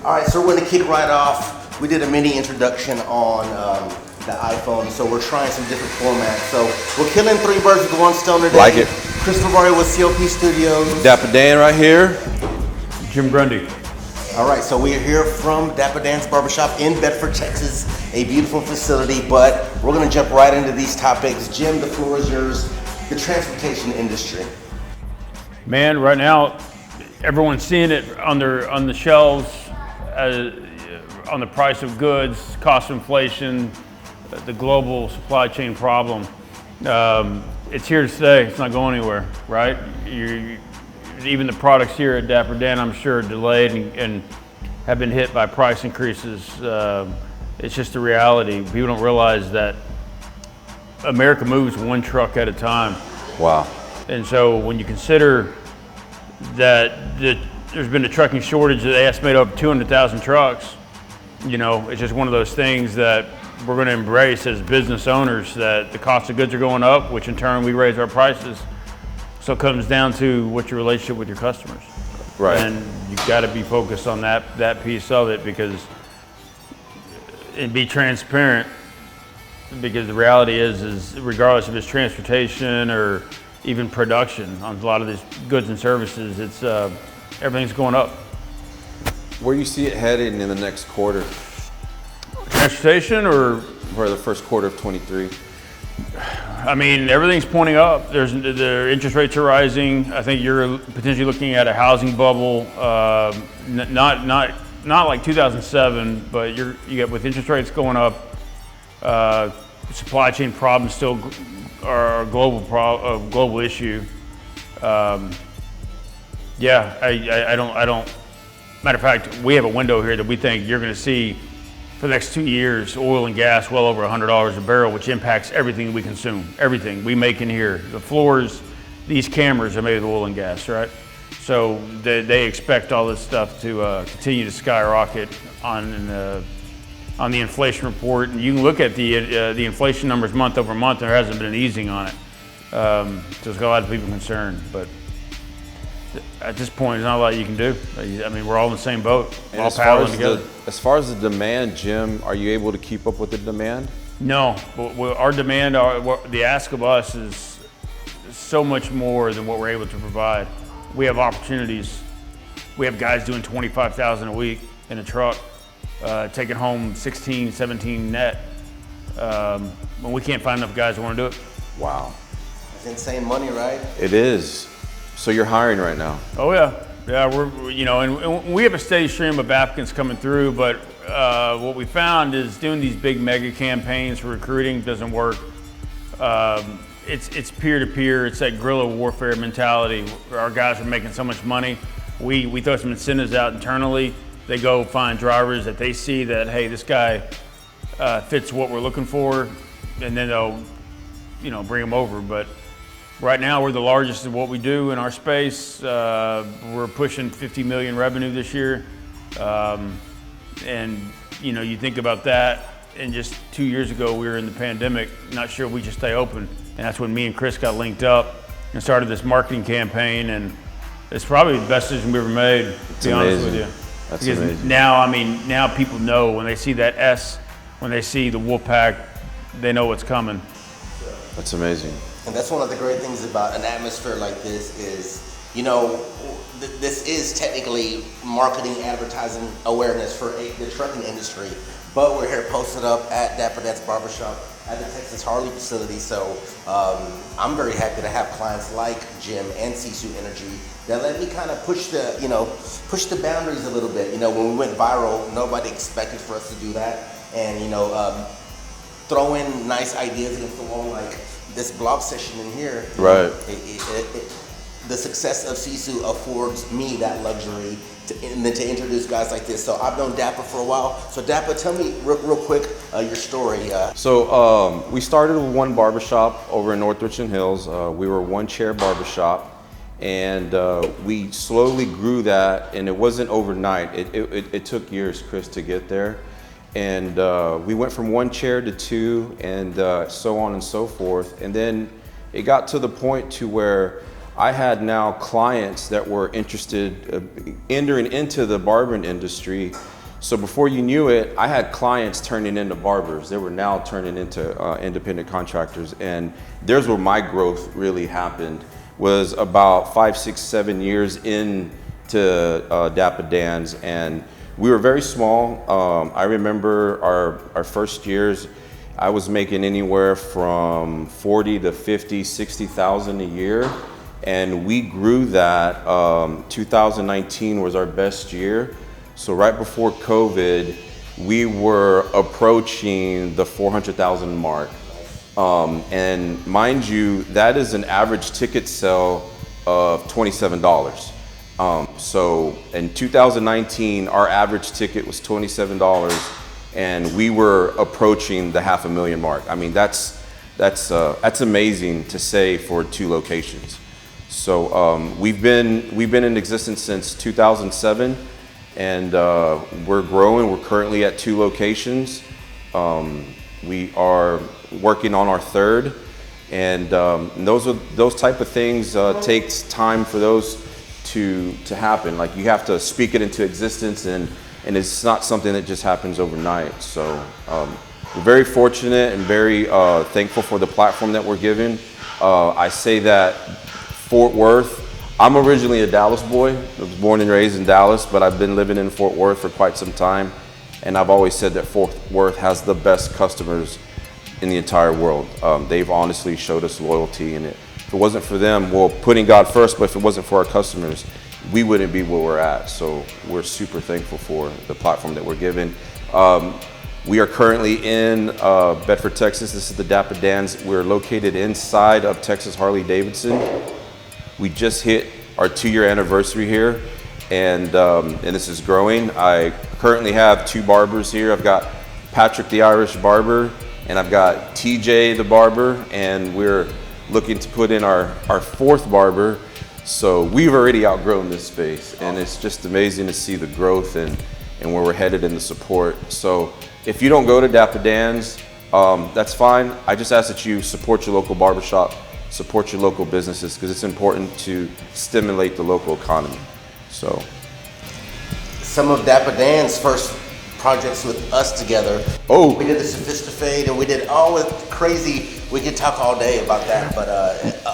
All right, so we're gonna kick right off. We did a mini introduction on the iPhone, so we're trying some different formats. So we're killing three birds with one stone today. Like it. Christopher Barry with CLP Studios. Dappa Dan right here. Jim Grundy. All right, so we are here from Dappa Dan's Barbershop in Bedford, Texas, a beautiful facility, but we're gonna jump right into these topics. Jim, the floor is yours. The transportation industry. Man, right now, everyone's seeing it on the shelves, on the price of goods, cost inflation, the global supply chain problem. It's here to stay. It's not going anywhere, right? Even the products here at Dappa Dan, I'm sure, are delayed and have been hit by price increases. It's just a reality. People don't realize that America moves one truck at a time. Wow. And so when you consider that there's been a trucking shortage, they estimate over 200,000 trucks, you know, it's just one of those things that we're going to embrace as business owners, that the cost of goods are going up, which in turn we raise our prices. So it comes down to what's your relationship with your customers. Right. And you've got to be focused on that piece of it, and be transparent, because the reality is regardless if it's transportation or even production on a lot of these goods and services, it's everything's going up. Where do you see it headed in the next quarter? Transportation or? For the first quarter of 23? I mean, everything's pointing up. The interest rates are rising. I think you're potentially looking at a housing bubble, not like 2007, but you get with interest rates going up, supply chain problems still are a global issue. Yeah, I don't. Matter of fact, we have a window here that we think you're going to see for the next 2 years, oil and gas well over $100 a barrel, which impacts everything we consume, everything we make in here. The floors, these cameras are made of oil and gas, right? So they expect all this stuff to continue to skyrocket on the inflation report. And you can look at the inflation numbers month over month. There hasn't been an easing on it. So there's got a lot of people concerned, but at this point, there's not a lot you can do. I mean, we're all in the same boat, all paddling together. As far as the demand, Jim, are you able to keep up with the demand? No, our demand, the ask of us is so much more than what we're able to provide. We have opportunities. We have guys doing 25,000 a week in a truck, taking home 16, 17 net. When we can't find enough guys who want to do it. Wow. It's insane money, right? It is. So you're hiring right now? Oh yeah, we're and we have a steady stream of applicants coming through. But what we found is doing these big mega campaigns for recruiting doesn't work. It's peer to peer. It's that guerrilla warfare mentality. Our guys are making so much money. We throw some incentives out internally. They go find drivers that they see that, hey, this guy fits what we're looking for, and then they'll bring them over. But right now, we're the largest in what we do in our space. We're pushing 50 million revenue this year. And you think about that, and just 2 years ago, we were in the pandemic, not sure we just stay open. And that's when me and Chris got linked up and started this marketing campaign. And it's probably the best decision we ever made, to be honest with you. That's because amazing. Now people know when they see that S, when they see the Wolfpack, they know what's coming. That's amazing. And that's one of the great things about an atmosphere like this is, this is technically marketing, advertising awareness for the trucking industry, but we're here posted up at Dappa Dan's Barbershop at the Texas Harley facility. So I'm very happy to have clients like Jim and Sisu Energy that let me kind of push the boundaries a little bit. When we went viral, nobody expected for us to do that, and throw in nice ideas against the wall like this blog session in here. Right. The success of Sisu affords me that luxury to introduce guys like this. So I've known Dappa for a while. So Dappa, tell me real quick your story. So we started with one barbershop over in North Richland Hills. We were a one-chair barbershop, and we slowly grew that, and it wasn't overnight. It took years, Chris, to get there. And we went from one chair to two, and so on and so forth. And then it got to the point to where I had now clients that were interested entering into the barbering industry. So before you knew it, I had clients turning into barbers. They were now turning into independent contractors. And there's where my growth really happened, was about 5, 6, 7 years into Dappa Dan's. And we were very small. I remember our first years, I was making anywhere from 40 to 50, 60,000 a year. And we grew that. 2019 was our best year. So right before COVID, we were approaching the 400,000 mark. And mind you, that is an average ticket sale of $27. So in 2019, our average ticket was $27, and we were approaching the $500,000 mark. I mean, that's amazing to say for 2 locations. So we've been in existence since 2007, and we're growing. We're currently at 2 locations. We are working on our 3rd, and those type of things takes time for those to happen. Like, you have to speak it into existence, and it's not something that just happens overnight. So we're very fortunate and very thankful for the platform that we're given. I say that Fort Worth, I'm originally a Dallas boy. I was born and raised in Dallas, but I've been living in Fort Worth for quite some time. And I've always said that Fort Worth has the best customers in the entire world. They've honestly showed us loyalty, and if it wasn't for them, well, putting God first, but if it wasn't for our customers, we wouldn't be where we're at. So we're super thankful for the platform that we're given. We are currently in Bedford, Texas. This is the Dappa Dan's. We're located inside of Texas Harley-Davidson. We just hit our 2-year anniversary here, and this is growing. I currently have 2 barbers here. I've got Patrick the Irish Barber, and I've got TJ the Barber, and we're looking to put in our 4th barber. So we've already outgrown this space, and it's just amazing to see the growth and where we're headed in the support. So if you don't go to Dappa Dan's, that's fine. I just ask that you support your local barbershop, support your local businesses, because it's important to stimulate the local economy. So some of Dappa Dan's first projects with us together. Oh, we did the Sophistifade, and we did all with crazy. We could talk all day about that, but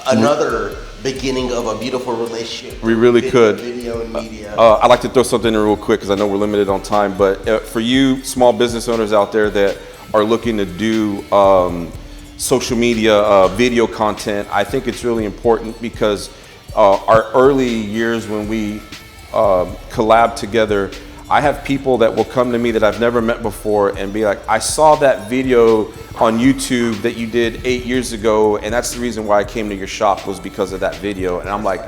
another beginning of a beautiful relationship. We really could. Video and media. I'd like to throw something in real quick, because I know we're limited on time, but for you small business owners out there that are looking to do social media, video content, I think it's really important, because our early years when we collab together, I have people that will come to me that I've never met before and be like, I saw that video on YouTube that you did 8 years ago, and that's the reason why I came to your shop, was because of that video. And I'm like,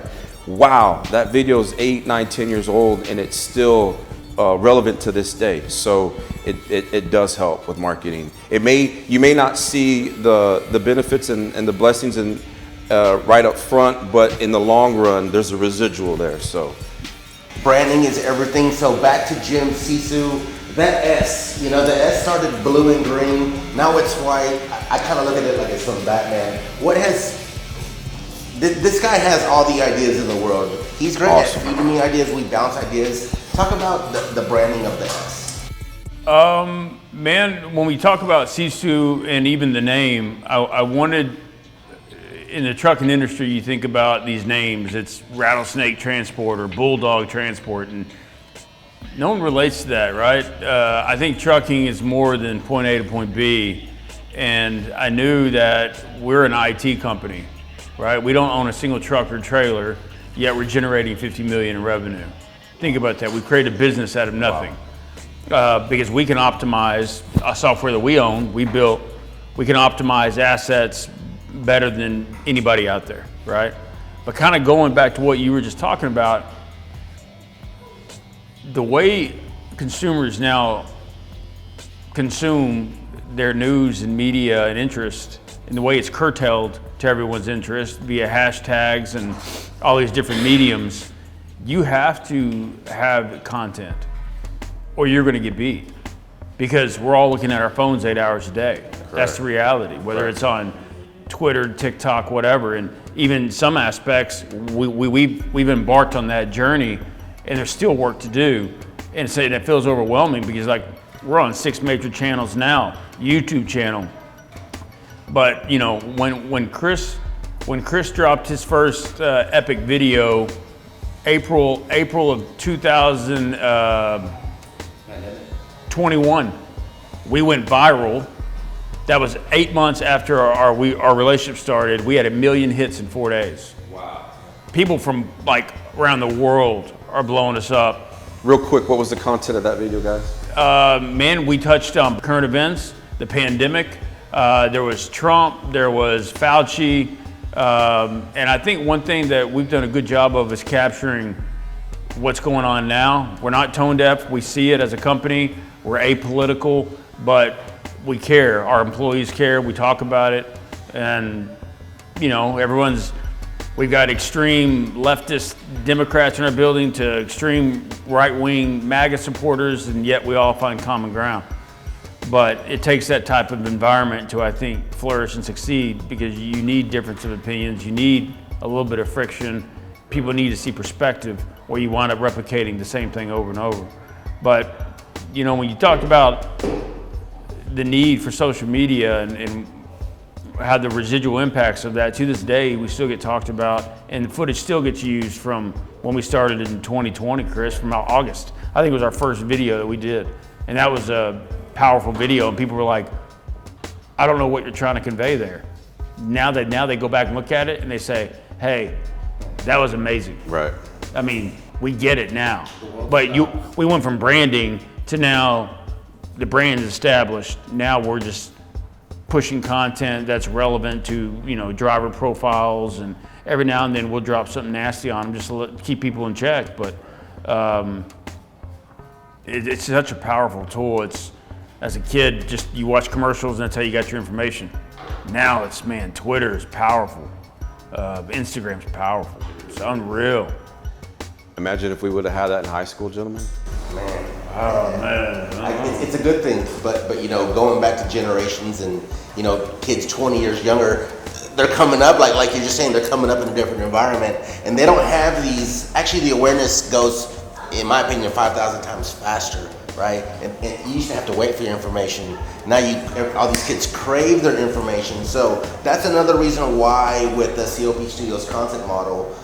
wow, that video is 8, 9, 10 years old, and it's still relevant to this day. So it does help with marketing. You may not see the benefits and the blessings right up front, but in the long run, there's a residual there. So branding is everything. So back to Jim Sisu, that S, the S started blue and green. Now it's white. I kind of look at it like it's from Batman. This guy has all the ideas in the world. He's great Awesome. at feeding me ideas. We bounce ideas. Talk about the branding of the S. Man, when we talk about Sisu and even the name, I wanted, in the trucking industry, you think about these names. It's Rattlesnake Transport or Bulldog Transport, and no one relates to that, right? I think trucking is more than point A to point B, and I knew that we're an IT company, right? We don't own a single truck or trailer, yet we're generating $50 million in revenue. Think about that. We created a business out of nothing. Wow. Because we can optimize software that we own, we built, we can optimize assets better than anybody out there, right? But kind of going back to what you were just talking about, the way consumers now consume their news and media and interest, and the way it's curtailed to everyone's interest via hashtags and all these different mediums, you have to have content or you're going to get beat, because we're all looking at our phones 8 hours a day. Correct. That's the reality, whether it's on Twitter, TikTok, whatever. And even some aspects, we've embarked on that journey, and there's still work to do. And so that feels overwhelming because like we're on 6 major channels now, YouTube channel. But you know, when Chris dropped his first epic video, April of 2021, we went viral. That was 8 months after our relationship started. We had 1 million hits in 4 days. Wow. People from like around the world are blowing us up. Real quick, what was the content of that video, guys? Man, we touched on current events, the pandemic. There was Trump, there was Fauci. And I think one thing that we've done a good job of is capturing what's going on now. We're not tone deaf. We see it as a company. We're apolitical, but we care. Our employees care. We talk about it. And, you know, we've got extreme leftist Democrats in our building to extreme right-wing MAGA supporters, and yet we all find common ground. But it takes that type of environment to, I think, flourish and succeed, because you need difference of opinions. You need a little bit of friction. People need to see perspective, or you wind up replicating the same thing over and over. But, you know, when you talked about the need for social media and how the residual impacts of that, to this day, we still get talked about, and the footage still gets used from when we started in 2020, Chris, from August. I think it was our first video that we did. And that was a powerful video, and people were like, I don't know what you're trying to convey there. Now they go back and look at it and they say, hey, that was amazing. Right. I mean, we get it now. But we went from branding to now the brand is established. Now we're just pushing content that's relevant to, you know, driver profiles, and every now and then we'll drop something nasty on them just to keep people in check. But it's such a powerful tool. It's, as a kid, just you watch commercials and that's how you got your information. Now it's, man, Twitter is powerful. Instagram's powerful. It's unreal. Imagine if we would have had that in high school, gentlemen. Man. Oh man. It's a good thing, but you know, going back to generations and, you know, kids 20 years younger, they're coming up, like you're just saying, they're coming up in a different environment, and they don't have these, actually the awareness goes, in my opinion, 5,000 times faster, right? And you used to have to wait for your information. Now all these kids crave their information. So that's another reason why with the CLP Studios content model,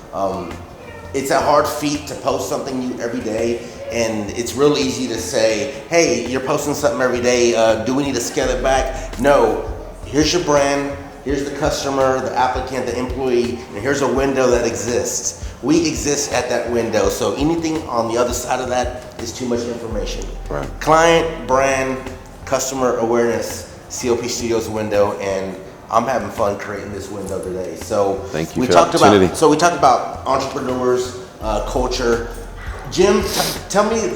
it's a hard feat to post something new every day. And it's real easy to say, hey, you're posting something every day. Do we need to scale it back? No, here's your brand. Here's the customer, the applicant, the employee, and here's a window that exists. We exist at that window, so anything on the other side of that is too much information. Right. Client, brand, customer awareness, CLP Studios window, and I'm having fun creating this window today. So thank you we for talked the opportunity. we talked about entrepreneurs, culture. Jim, tell me,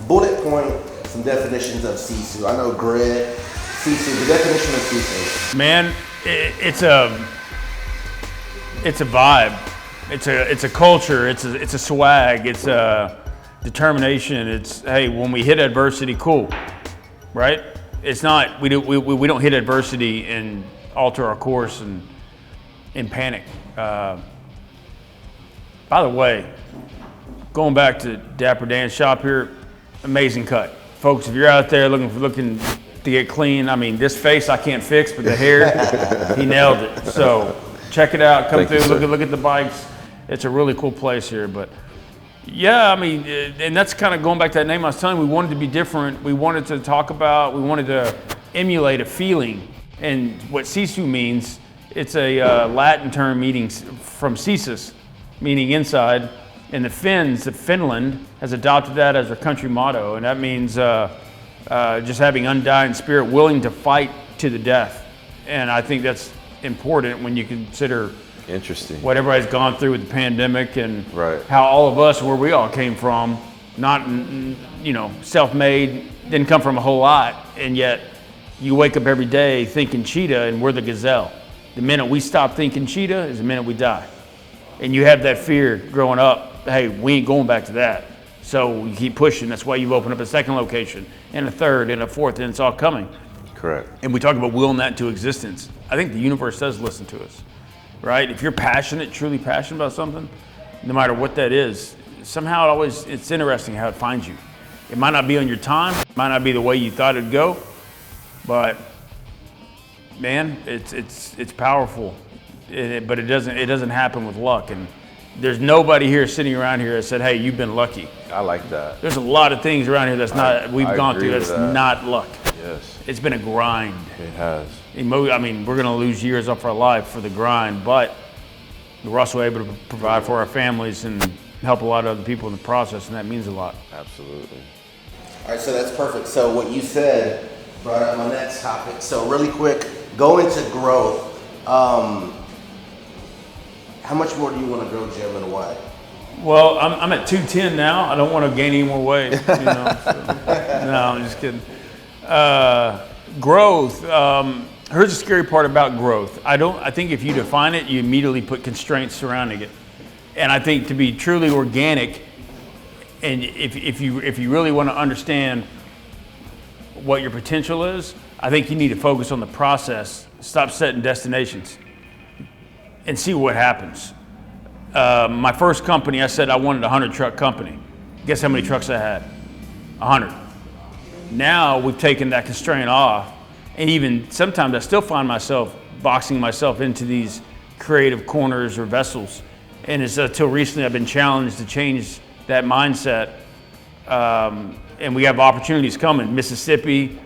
bullet point some definitions of Sisu. I know grit. Sisu, the definition of Sisu. Man, it's a vibe. It's a culture. It's a swag. It's a determination. It's, hey, when we hit adversity, cool, right? It's not, we don't hit adversity and alter our course and in panic. By the way, going back to Dapper Dan's shop here, amazing cut, folks. If you're out there looking to get clean, I mean, this face I can't fix, but the hair, he nailed it. So check it out. Come through. Look at the bikes. It's a really cool place here. But yeah, I mean, and that's kind of going back to that name I was telling you. We wanted to be different. We wanted to talk about. We wanted to emulate a feeling. And what Sisu means, it's a Latin term meaning from Sisus, meaning inside. And the Finns of Finland has adopted that as their country motto, and that means just having undying spirit, willing to fight to the death. And I think that's important when you consider what everybody's gone through with the pandemic and how all of us, where we all came from, not, you know, self-made, didn't come from a whole lot, and yet you wake up every day thinking cheetah, and we're the gazelle. The minute we stop thinking cheetah is the minute we die. And you have that fear growing up, hey, we ain't going back to that. So you keep pushing. That's why you've opened up a second location and a third and a fourth, and it's all coming. Correct. And we talk about willing that into existence. I think the universe does listen to us, right? If you're passionate, truly passionate about something, no matter what that is, somehow it's interesting how it finds you. It might not be on your time, it might not be the way you thought it'd go, but man, it's powerful. But it doesn't happen with luck. And there's nobody here sitting around here that said, hey, you've been lucky. I like that. There's a lot of things around here we've gone through that's that. not luck. Yes. It's been a grind. It has. I mean, we're going to lose years off our life for the grind, but we're also able to provide for our families and help a lot of other people in the process, and that means a lot. Absolutely. All right, so that's perfect. So what you said brought up my next topic. So really quick, go into growth. How much more do you want to grow, Jim, and why? Well, I'm at 210 now. I don't want to gain any more weight. You know, no, I'm just kidding. Growth. Here's the scary part about growth. I think if you define it, you immediately put constraints surrounding it. And I think to be truly organic, and if you really want to understand what your potential is, I think you need to focus on the process. Stop setting destinations and see what happens. My first company, I said I wanted a 100 truck company. Guess how many trucks I had? 100. Now we've taken that constraint off, and even sometimes I still find myself boxing myself into these creative corners or vessels. And it's until recently I've been challenged to change that mindset. And we have opportunities coming. Mississippi,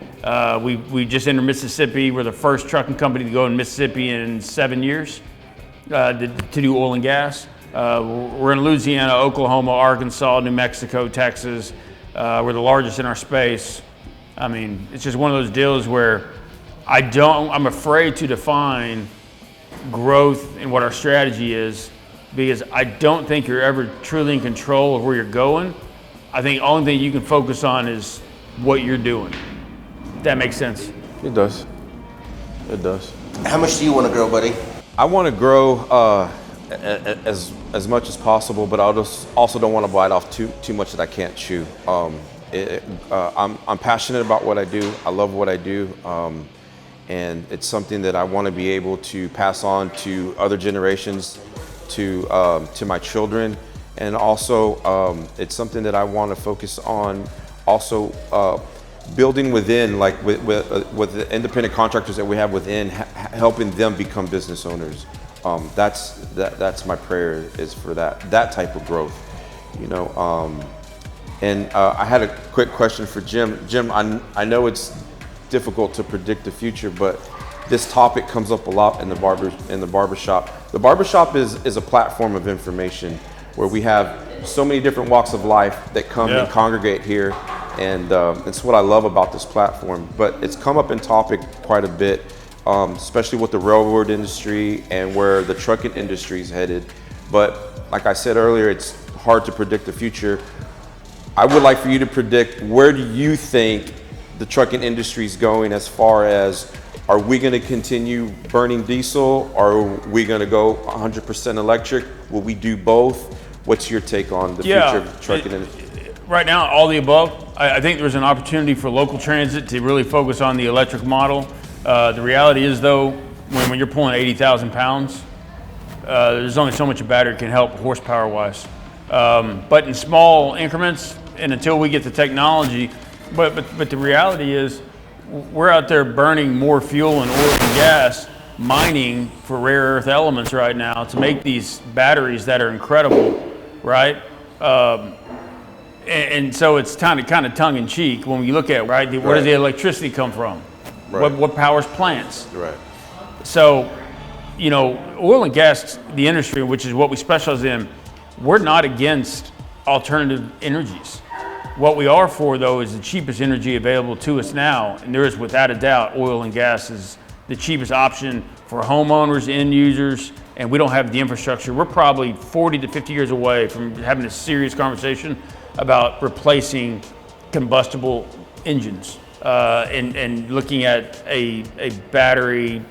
we just entered Mississippi. We're the first trucking company to go in Mississippi in 7 years. To do oil and gas. We're in Louisiana, Oklahoma, Arkansas, New Mexico, Texas. We're the largest in our space. I mean, it's just one of those deals where I'm afraid to define growth and what our strategy is, because I don't think you're ever truly in control of where you're going. I think the only thing you can focus on is what you're doing. If that makes sense. It does. It does. How much do you want to grow, buddy? I want to grow as much as possible, but I also don't want to bite off too much that I can't chew. I'm passionate about what I do. I love what I do, and it's something that I want to be able to pass on to other generations, to my children, and also it's something that I want to focus on. Also, building within, like with the independent contractors that we have within, helping them become business owners. That's my prayer, is for that type of growth, you know. And I had a quick question for Jim. Jim, I know it's difficult to predict the future, but this topic comes up a lot in the barbershop. The barbershop is a platform of information where we have so many different walks of life that come and congregate here. And it's what I love about this platform. But it's come up in topic quite a bit, especially with the railroad industry and where the trucking industry is headed. But like I said earlier, it's hard to predict the future. I would like for you to predict, where do you think the trucking industry is going, as far as, are we going to continue burning diesel? Are we going to go 100% electric? Will we do both? What's your take on the future of trucking industry? Right now, all the above. I think there's an opportunity for local transit to really focus on the electric model. The reality is, though, when you're pulling 80,000 pounds, there's only so much a battery can help horsepower-wise. But in small increments, and until we get the technology, but the reality is, we're out there burning more fuel and oil and gas, mining for rare earth elements right now to make these batteries that are incredible, right? And so it's kind of tongue-in-cheek when we look at, right, where does the electricity come from? Right. What powers plants? Right. So, you know, oil and gas, the industry, which is what we specialize in, we're not against alternative energies. What we are for, though, is the cheapest energy available to us now, and there is, without a doubt, oil and gas is the cheapest option for homeowners, end users, and we don't have the infrastructure. We're probably 40 to 50 years away from having a serious conversation about replacing combustible engines and looking at a battery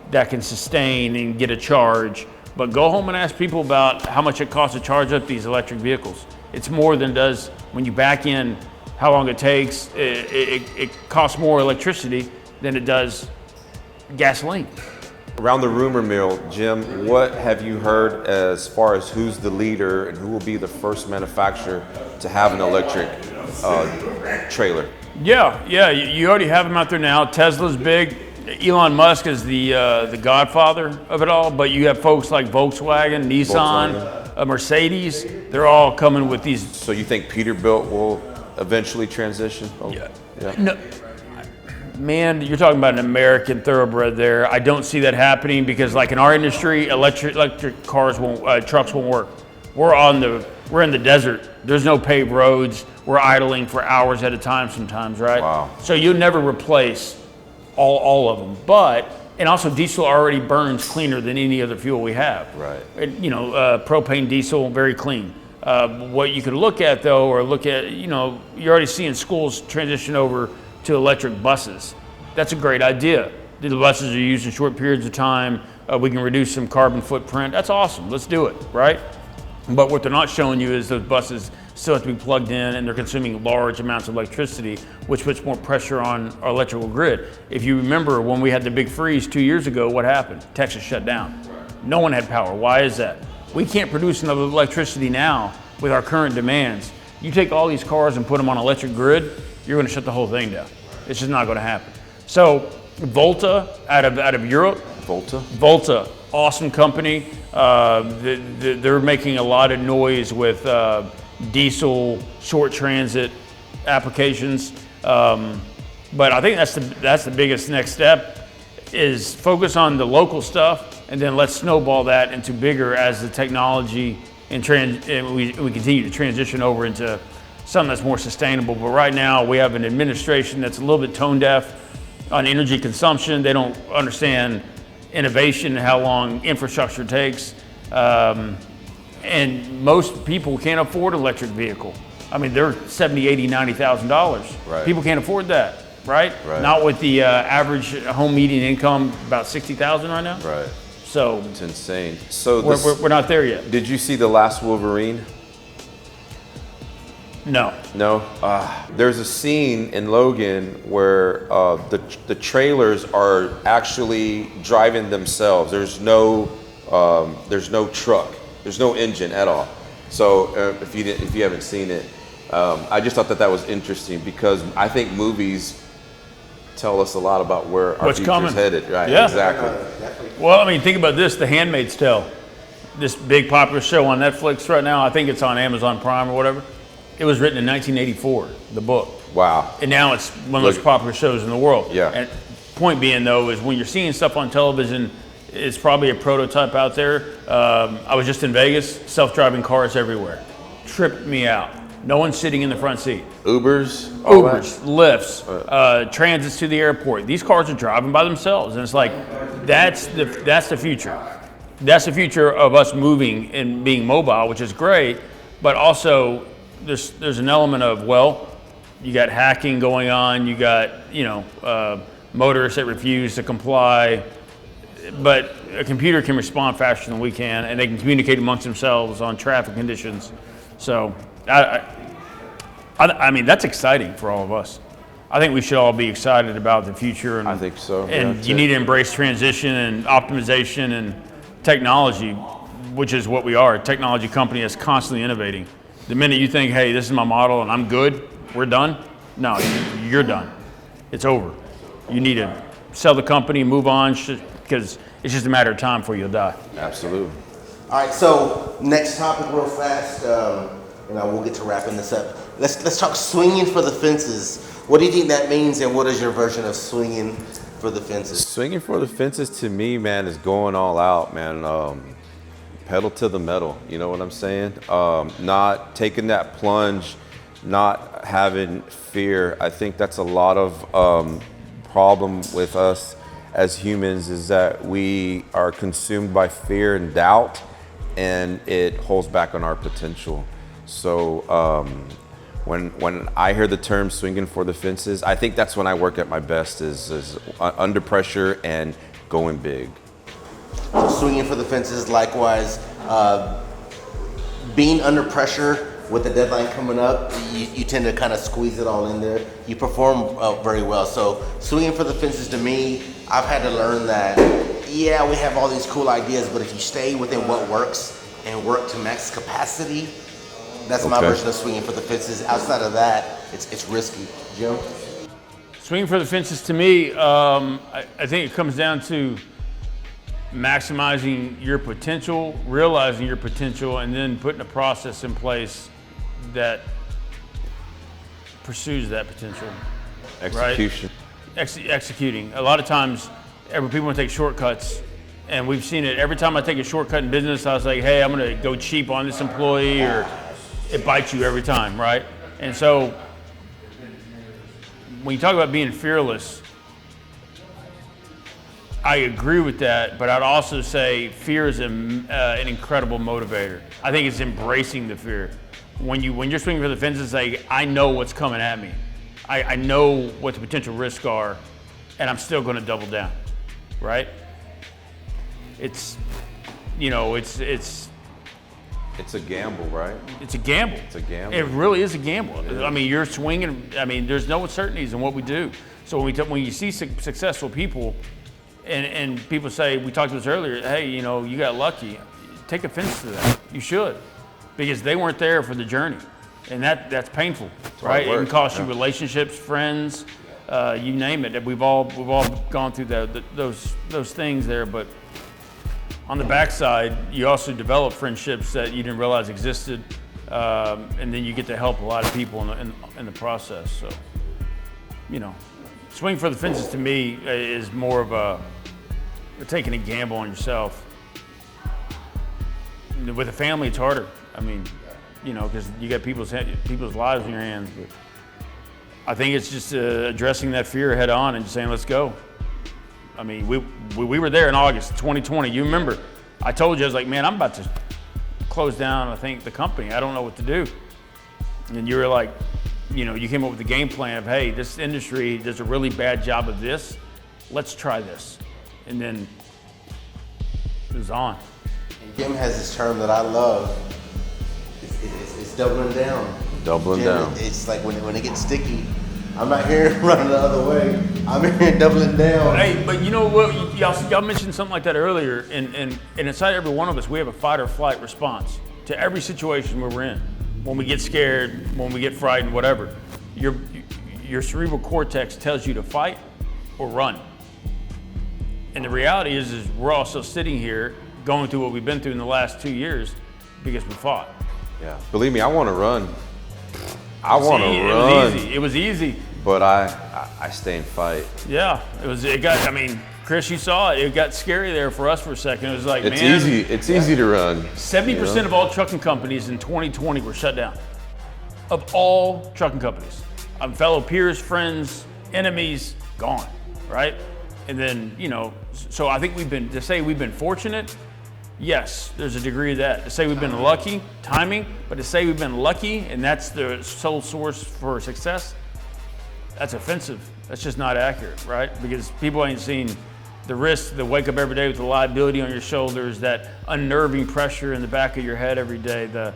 that can sustain and get a charge. But go home and ask people about how much it costs to charge up these electric vehicles. It's more than does when you back in how long it takes. It costs more electricity than it does gasoline. Around the rumor mill, Jim, what have you heard as far as who's the leader and who will be the first manufacturer to have an electric trailer? Yeah, you already have them out there now. Tesla's big. Elon Musk is the godfather of it all, but you have folks like Volkswagen, Nissan, Mercedes. They're all coming with these. So you think Peterbilt will eventually transition? Oh, yeah. No, man, you're talking about an American thoroughbred there. I don't see that happening because, like in our industry, electric cars trucks won't work. We're in the desert. There's no paved roads. We're idling for hours at a time sometimes, right? Wow. So you'll never replace all of them. And also diesel already burns cleaner than any other fuel we have. Right. And, propane diesel, very clean. What you could look at though, you're already seeing schools transition over to electric buses. That's a great idea. The buses are used in short periods of time. We can reduce some carbon footprint. That's awesome. Let's do it, right? But what they're not showing you is those buses still have to be plugged in and they're consuming large amounts of electricity, which puts more pressure on our electrical grid. If you remember when we had the big freeze 2 years ago, what happened? Texas shut down. No one had power. Why is that? We can't produce enough electricity now with our current demands. You take all these cars and put them on an electric grid, you're going to shut the whole thing down. It's just not going to happen. So Volta out of Europe. Volta, awesome company. They're making a lot of noise with diesel short transit applications. But I think that's the biggest next step is focus on the local stuff and then let's snowball that into bigger as the technology and we continue to transition over into something that's more sustainable. But right now we have an administration that's a little bit tone deaf on energy consumption. They don't understand innovation and how long infrastructure takes. And most people can't afford an electric vehicle. I mean, they're $70,000, $80,000, $90,000. Right. People can't afford that, right? Not with the average home median income, about $60,000 right now. Right. So it's insane. So we're not there yet. Did you see The Last Wolverine? No. No. There's a scene in Logan where the trailers are actually driving themselves. There's no truck. There's no engine at all. So if you haven't seen it, I just thought that was interesting because I think movies tell us a lot about where our future's headed. Right. Yeah. Exactly. Well, I mean, think about this: The Handmaid's Tale, this big popular show on Netflix right now. I think it's on Amazon Prime or whatever. It was written in 1984, the book. Wow. And now it's one of the most popular shows in the world. Yeah. And point being though is when you're seeing stuff on television, it's probably a prototype out there. I was just in Vegas, self-driving cars everywhere. Tripped me out. No one's sitting in the front seat. Ubers, Lyfts, transits to the airport. These cars are driving by themselves. And it's like, that's the future. That's the future of us moving and being mobile, which is great. But also, there's an element of, you got hacking going on, you got, motorists that refuse to comply, but a computer can respond faster than we can, and they can communicate amongst themselves on traffic conditions. So, I mean, that's exciting for all of us. I think we should all be excited about the future. And, I think so. And you need to embrace transition and optimization and technology, which is what we are, a technology company that's constantly innovating. The minute you think, hey, this is my model and I'm good, we're done. No, you're done. It's over. You need to sell the company, move on, because it's just a matter of time before you'll die. Absolutely. All right, so next topic real fast, we'll get to wrapping this up. Let's talk swinging for the fences. What do you think that means, and what is your version of swinging for the fences? Swinging for the fences to me, man, is going all out, man. Pedal to the metal, you know what I'm saying? Not taking that plunge, not having fear. I think that's a lot of problem with us as humans is that we are consumed by fear and doubt, and it holds back on our potential. So when I hear the term swinging for the fences, I think that's when I work at my best is under pressure and going big. Swinging for the fences, likewise, being under pressure with the deadline coming up, you tend to kind of squeeze it all in there. You perform very well. So swinging for the fences, to me, I've had to learn that, yeah, we have all these cool ideas, but if you stay within what works and work to max capacity, that's my version of swinging for the fences. Outside of that, it's risky. Jim? Swinging for the fences, to me, I think it comes down to maximizing your potential, realizing your potential, and then putting a process in place that pursues that potential. Execution. Right? Executing. A lot of times, people want to take shortcuts, and we've seen it. Every time I take a shortcut in business, I was like, hey, I'm going to go cheap on this employee, or it bites you every time, right? And so, when you talk about being fearless, I agree with that, but I'd also say fear is an incredible motivator. I think it's embracing the fear. When you're swinging for the fences, like, I know what's coming at me. I know what the potential risks are, and I'm still going to double down, right? It's It's a gamble, right? It's a gamble. It's a gamble. It really is a gamble. I mean, you're swinging. I mean, there's no uncertainties in what we do. So when you see successful people, and people say, we talked about this earlier, hey, you got lucky. Take offense to that. You should, because they weren't there for the journey, and that's painful, right? It can cost you relationships, friends, you name it. We've all gone through those things there, but on the backside, you also develop friendships that you didn't realize existed, and then you get to help a lot of people in the process. So, swing for the fences to me is more of taking a gamble on yourself. With a family, it's harder. I mean, because you got people's lives in your hands. But I think it's just addressing that fear head on and just saying, let's go. I mean, we were there in August 2020. You remember, I told you, I was like, man, I'm about to close down, I think, the company. I don't know what to do. And you were like, you came up with the game plan of, hey, this industry does a really bad job of this. Let's try this. And then it was on. And Jim has this term that I love. It's doubling down. Doubling down. It's like when it gets sticky, I'm not here running the other way. I'm here doubling down. Hey, but you know what? Y'all mentioned something like that earlier. And inside every one of us, we have a fight or flight response to every situation where we're in. When we get scared, when we get frightened, whatever. Your cerebral cortex tells you to fight or run. And the reality is we're all still sitting here going through what we've been through in the last 2 years because we fought. Yeah. Believe me, I want to run. I want to run. It was easy. But I stay and fight. Yeah. Chris, you saw it. It got scary there for us for a second. It was like, it's easy. It's easy to run. 70% of all trucking companies in 2020 were shut down. Of all trucking companies. Fellow peers, friends, enemies, gone, right? And then, so I think to say we've been fortunate, yes, there's a degree of that. To say we've been lucky, timing, but to say we've been lucky and that's the sole source for success, that's offensive. That's just not accurate, right? Because people ain't seen the risk, the wake up every day with the liability on your shoulders, that unnerving pressure in the back of your head every day, the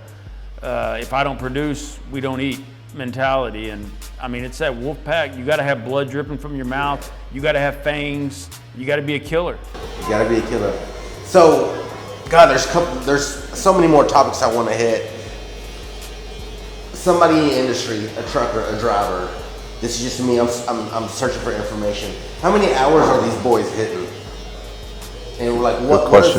if I don't produce, we don't eat mentality. And it's that wolf pack. You got to have blood dripping from your mouth. You got to have fangs. You got to be a killer. You got to be a killer. So, God, there's so many more topics I want to hit. Somebody in the industry, a trucker, a driver. This is just me. I'm searching for information. How many hours are these boys hitting? And we're like, what does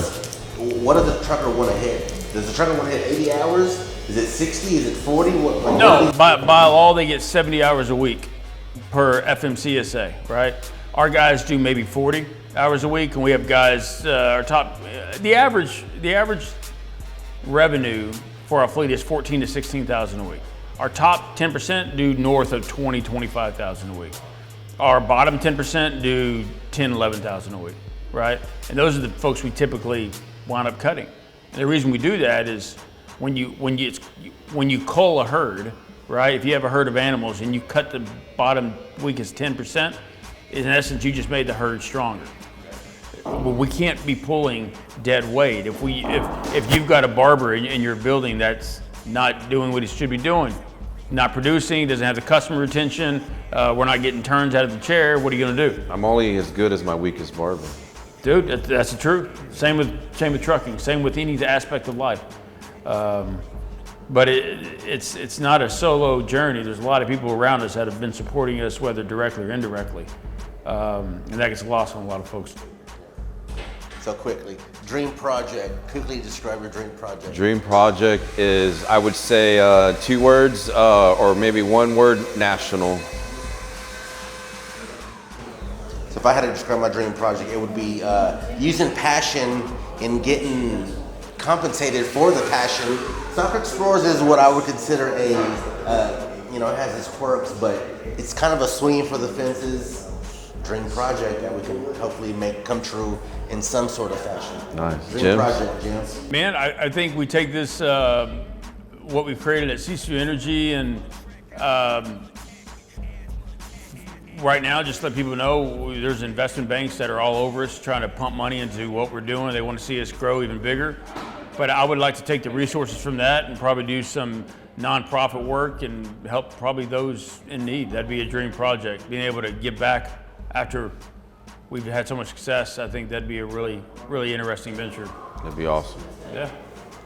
the trucker want to hit? Does the trucker want to hit 80 hours? Is it 60? Is it 40? No, by law they get 70 hours a week per FMCSA, right? Our guys do maybe 40 hours a week, and we have guys, the average revenue for our fleet is $14,000 to $16,000 a week. Our top 10% do north of $20,000, $25,000 a week. Our bottom 10% do $10,000, $11,000 a week, right? And those are the folks we typically wind up cutting. And the reason we do that is when you cull a herd, right? If you have a herd of animals and you cut the bottom weakest 10%, in essence, you just made the herd stronger. We can't be pulling dead weight. If you've got a barber in your building that's not doing what he should be doing, not producing, doesn't have the customer retention, we're not getting turns out of the chair, what are you gonna do? I'm only as good as my weakest barber. Dude, that's the truth. Same with trucking, same with any aspect of life. But it's not a solo journey. There's a lot of people around us that have been supporting us, whether directly or indirectly. And that gets lost on a lot of folks. So quickly, dream project. Quickly describe your dream project. Dream project is, I would say, 2 words or maybe 1 word: national. So if I had to describe my dream project, it would be using passion and getting compensated for the passion. Soccer Explorers is what I would consider a, it has its quirks, but it's kind of a swing for the fences dream project that we can hopefully make come true in some sort of fashion. Nice. Dream Jim? project, Jim. Man, I think we take this, what we've created at Sisu Energy, and right now, just let people know there's investment banks that are all over us trying to pump money into what we're doing. They want to see us grow even bigger. But I would like to take the resources from that and probably do some nonprofit work and help probably those in need. That'd be a dream project. Being able to give back after we've had so much success, I think that'd be a really, really interesting venture. That'd be awesome. Yeah.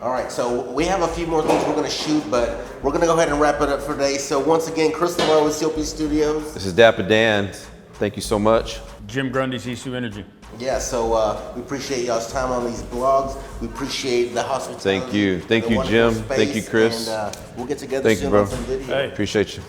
All right, so we have a few more things we're going to shoot, but we're going to go ahead and wrap it up for today. So once again, Chris Lamar with CLP Studios. This is Dappa Dan. Thank you so much. Jim Grundy, Sisu Energy. Yeah, so we appreciate y'all's time on these blogs. We appreciate the hospitality. Thank you. Thank the you, wonderful Jim. Thank you, space, Chris. And we'll get together Thank soon you, bro. on some video. Hey. Appreciate you.